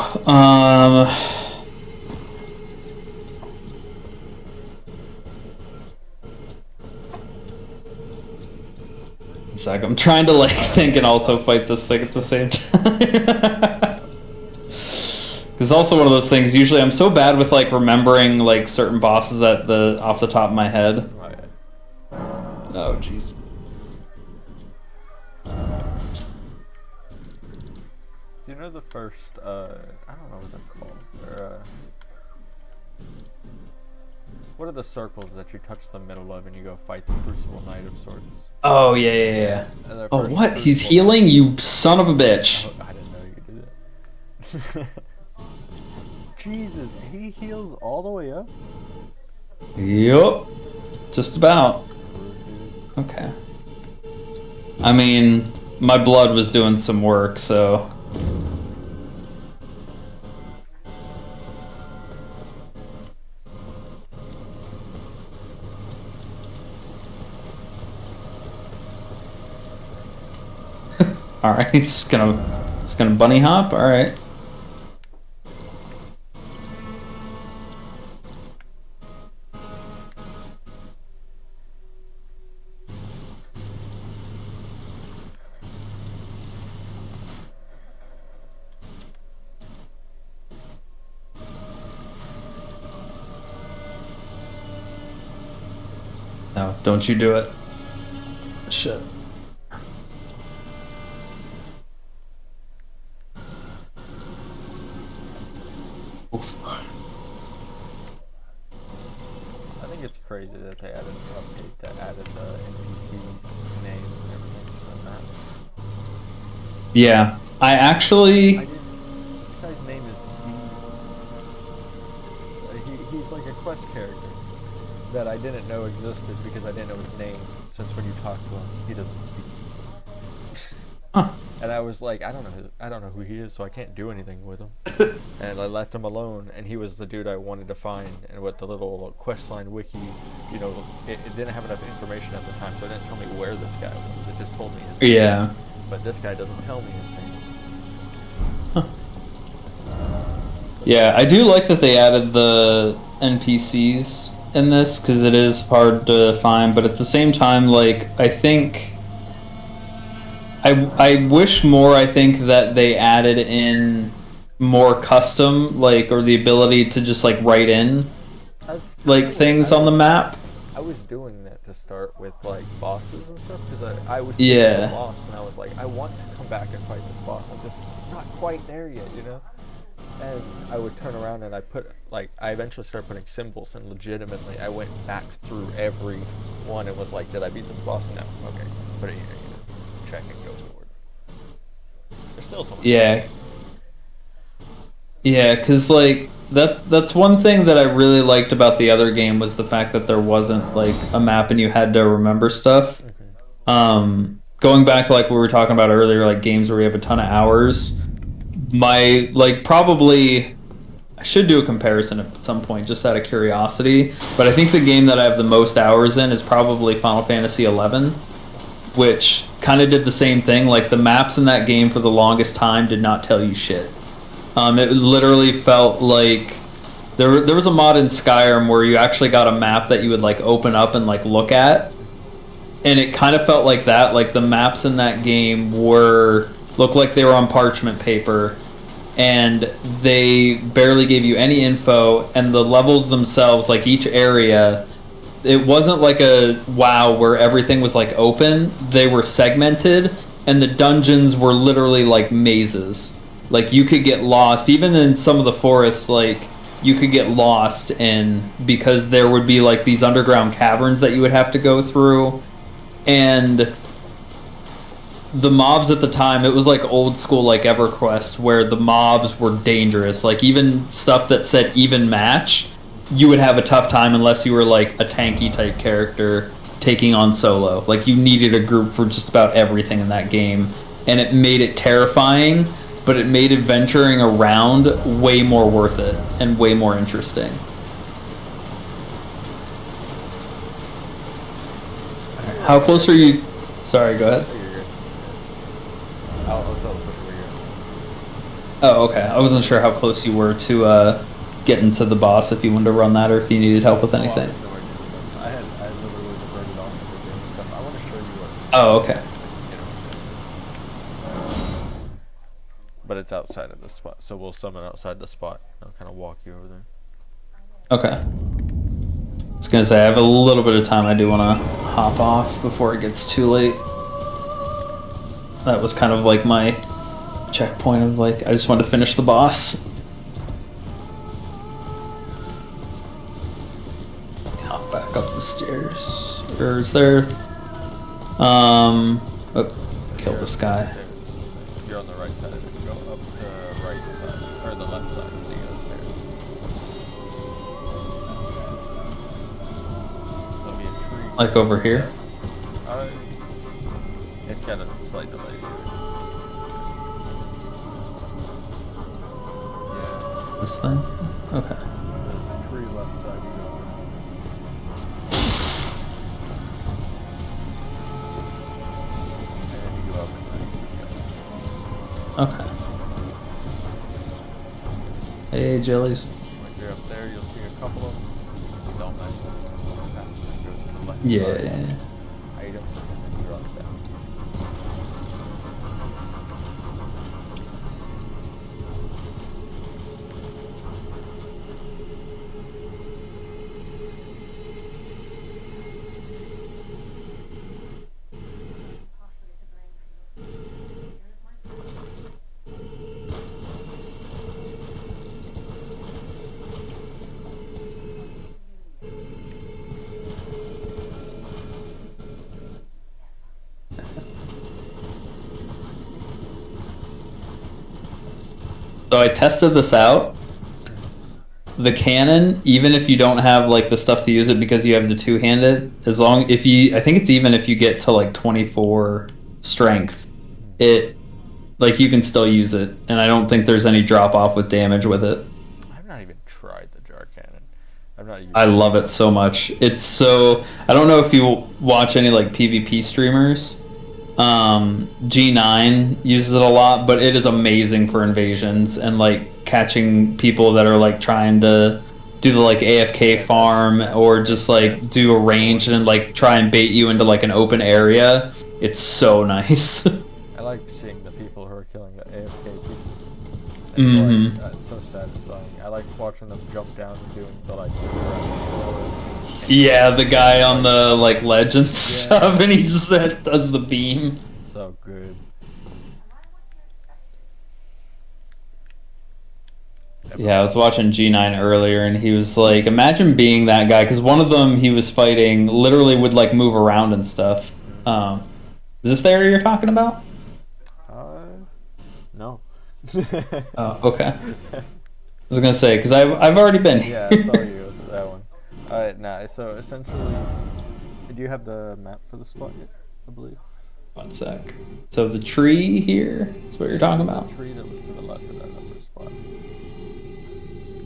It's like I'm trying to like think and also fight this thing at the same time. It's also one of those things. Usually, I'm so bad with like remembering like certain bosses at the off the top of my head. Oh yeah. Oh jeez. Do you know the first? I don't know what they're called. They're, what are the circles that you touch the middle of and you go fight the Crucible Knight of Swords? Oh yeah. And their Oh first what? He's Crucible healing? Knight- You son of a bitch. Oh, I didn't know you could do that. Jesus, he heals all the way up? Yup. Just about. Okay. I mean, my blood was doing some work, so. All right, it's gonna bunny hop. All right. No, don't you do it. Shit. Oof. I think it's crazy that they added an update that added the NPCs' names and everything to the map. Yeah, I actually. This guy's name is D. He's like a quest character that I didn't know existed because I didn't know his name. Since when you talk to him, he doesn't speak. Huh. And I was like, I don't know who he is, so I can't do anything with him. And I left him alone, and he was the dude I wanted to find. And with the little questline wiki, you know, it didn't have enough information at the time, so it didn't tell me where this guy was. It just told me his name. Yeah. But this guy doesn't tell me his name. Huh. Yeah, I do like that they added the NPCs in this because it is hard to find, but at the same time, like I think. I wish more. I think that they added in more custom, like, or the ability to just like write in, like things on the map. I was doing that to start with like bosses and stuff because I was Yeah. so lost and I was like, I want to come back and fight this boss. I'm just not quite there yet, you know. And I would turn around and I eventually started putting symbols, and legitimately I went back through every one and was like, did I beat this boss? No. Okay, put it here. You know, check and go forward. There's still some. Yeah. Yeah, because like that's one thing that I really liked about the other game was the fact that there wasn't like a map and you had to remember stuff. Going back to like what we were talking about earlier, like games where we have a ton of hours. My like probably I should do a comparison at some point just out of curiosity, but I think the game that I have the most hours in is probably Final Fantasy XI, which kind of did the same thing. Like the maps in that game for the longest time did not tell you shit. It literally felt like there was a mod in Skyrim where you actually got a map that you would like open up and like look at, and it kind of felt like that. Like the maps in that game looked like they were on parchment paper, and they barely gave you any info. And the levels themselves, like each area, it wasn't like a WoW where everything was like open. They were segmented, and the dungeons were literally like mazes. Like you could get lost, even in some of the forests. Like you could get lost in because there would be like these underground caverns that you would have to go through, and the mobs at the time, it was like old school like EverQuest where the mobs were dangerous. Like even stuff that said even match, you would have a tough time unless you were like a tanky type character taking on solo. Like you needed a group for just about everything in that game, and it made it terrifying, but it made adventuring around way more worth it and way more interesting. How close are you? Sorry, go ahead. Oh, okay. I wasn't sure how close you were to getting to the boss, if you wanted to run that or if you needed help with anything. I literally diverted off of the stuff. I want to show you what. Oh, okay. But it's outside of the spot, so we'll summon outside the spot. I'll kind of walk you over there. Okay. I was gonna say, I have a little bit of time. I do want to hop off before it gets too late. That was kind of like my checkpoint of like, I just wanted to finish the boss. Hop back up the stairs. Or is there... Oh, kill this guy. You're on the right side. Go up the right side, or the left side of the stairs. There'll be a tree. Like over here? It's got a slight delay. Yeah. This thing? Okay. There's a tree left side. You go. And then you go up and then you Okay. Hey, jellies. when you're up there, you'll see a couple of them. Don't mess with them. Go to the left Yeah. side. Item, and then drop down. So I tested this out. The cannon, even if you don't have like the stuff to use it because you have the two-handed, as long if you, I think it's even if you get to like 24 strength, it like you can still use it, and I don't think there's any drop off with damage with it. I've not even tried the jar cannon. I've not. I love it so much. It's so, I don't know if you watch any like PvP streamers. G9 uses it a lot, but it is amazing for invasions and like catching people that are like trying to do the like AFK farm or just like do a range and like try and bait you into like an open area. It's so nice. I like seeing the people who are killing the AFK people. It's Mhm. like, it's so satisfying. I like watching them jump down and doing the like. Yeah, the guy on the like ledge and stuff, and he just does the beam. So good. Yeah, I was watching G9 earlier, and he was like, imagine being that guy, because one of them he was fighting literally would like move around and stuff. Is this the area you're talking about? No. Oh, okay. I was gonna say, because I've already been Yeah, here. I saw you with that one. Nah, so essentially, do you have the map for the spot yet? I believe. One sec. So the tree here is what you're talking about? The tree that was to the left of that other spot.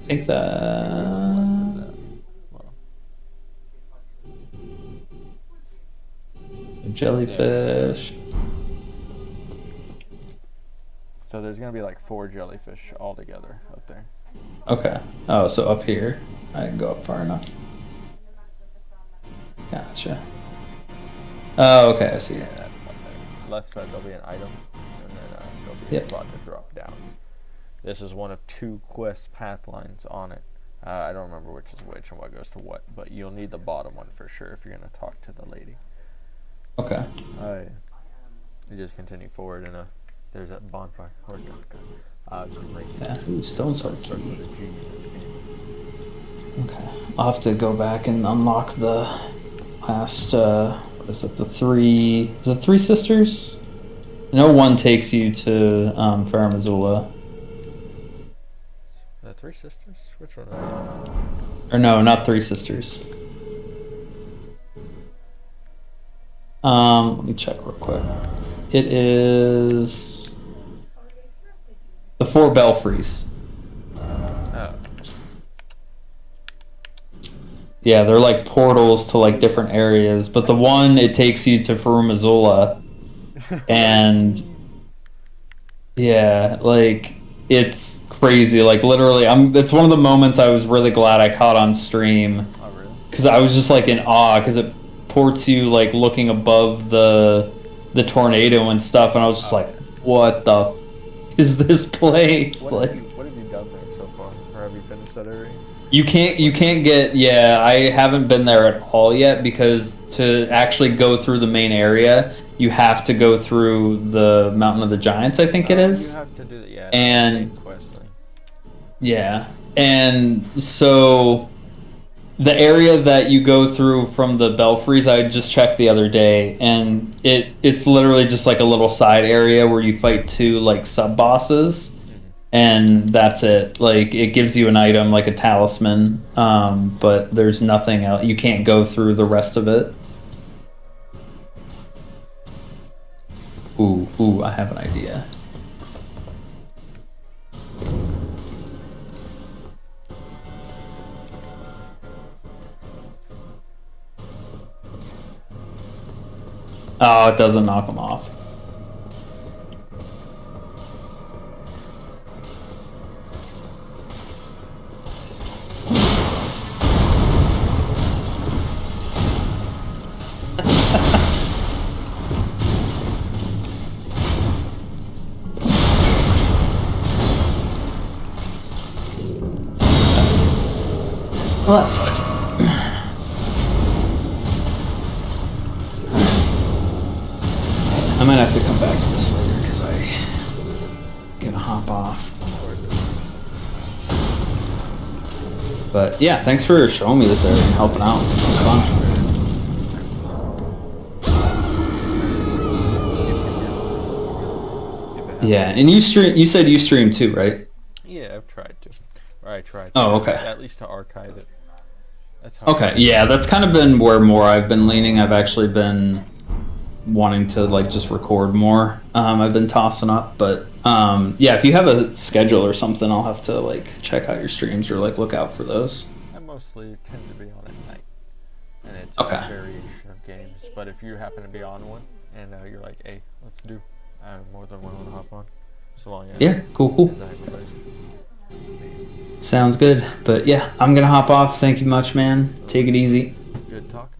I think that... Well, jellyfish. so there's gonna be like 4 jellyfish all together up there. Okay. Oh, so up here. I didn't go up far enough. Gotcha. Oh, okay, I see. Yeah, that's not there. Left side there'll be an item, and then there'll be a spot to drop down. This is one of 2 quest path lines on it. I don't remember which is which and what goes to what, but you'll need the bottom one for sure if you're gonna talk to the lady. Okay. You just continue forward and there's that bonfire. Great. Yeah, ooh, stone sword Starts key. with a G in this game. Okay, I'll have to go back and unlock the last, what is it, is it three sisters? I know one takes you to, Farum Azula. The Three Sisters? Which one are Or no, not three sisters. Let me check real quick. It is the four belfries. they? Oh. Yeah, they're like portals to like different areas, but the one it takes you to Farum Azula, and yeah, like it's crazy. Like literally, it's one of the moments I was really glad I caught on stream Oh, really? because I was just like in awe because it ports you like looking above the tornado and stuff, and I was just like, what the is this place? What have you done there so far? Or have you finished that area? You can't get, yeah, I haven't been there at all yet because to actually go through the main area, you have to go through the Mountain of the Giants, I think it is. You have to do that, yeah. And quest thing. yeah, and so the area that you go through from the belfries, I just checked the other day, and it's literally just like a little side area where you fight two like sub bosses. And that's it. Like it gives you an item like a talisman, but there's nothing else. You can't go through the rest of it. Ooh, I have an idea. Oh, it doesn't knock them off. Well, that sucks. I might have to come back to this later because I gotta hop off. But yeah, thanks for showing me this area and helping out. It was fun. Yeah, and you said you stream too, right? Yeah, I've tried to. Or I tried to. Oh, okay. At least to archive it. That's how Okay, yeah, that's kind of been where more I've been leaning. I've actually been wanting to like just record more. I've been tossing up, but yeah, if you have a schedule or something, I'll have to like check out your streams or like look out for those. I mostly tend to be on at night. And it's Okay. a variation of games. But if you happen to be on one and you're like, hey, let's do, I'm more than willing to hop on. So long as Yeah, cool. as I have time. Sounds good. But yeah, I'm gonna hop off. Thank you much, man. Take it easy. Good talk.